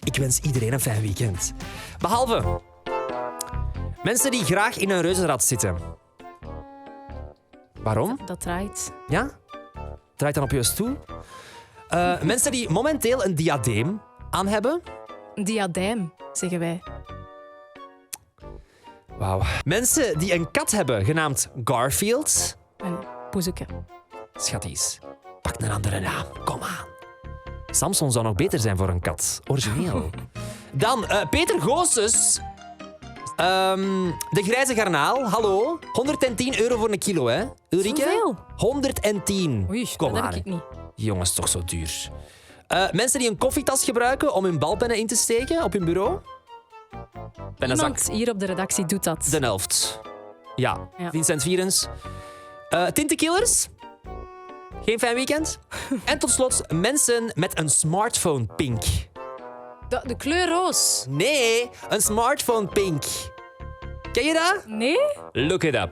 Ik wens iedereen een fijn weekend. Behalve mensen die graag in een reuzenrad zitten. Waarom? Dat draait. Ja? Draait dan op je stoel. Mensen die momenteel een diadeem aan hebben. Een diadeem, zeggen wij. Wauw. Mensen die een kat hebben, genaamd Garfield. Een poezeke. Schatties, pak een andere naam. Kom aan. Samson zou nog beter zijn voor een kat. Origineel. Dan Peter Goossens. De grijze garnaal. Hallo. 110 euro voor een kilo, hè? Ulrike? Zoveel? 110. Oei, Kom dat maar. heb ik niet. Jongens, toch zo duur. Mensen die een koffietas gebruiken om hun balpennen in te steken op hun bureau. Pennenzak. Iemand hier op de redactie doet dat. De helft. Ja, Ja. Vincent Vierens. Tintenkillers. Geen fijn weekend. En tot slot mensen met een smartphone pink. De kleur roos. Nee, een smartphone pink. Ken je dat? Nee? Look it up.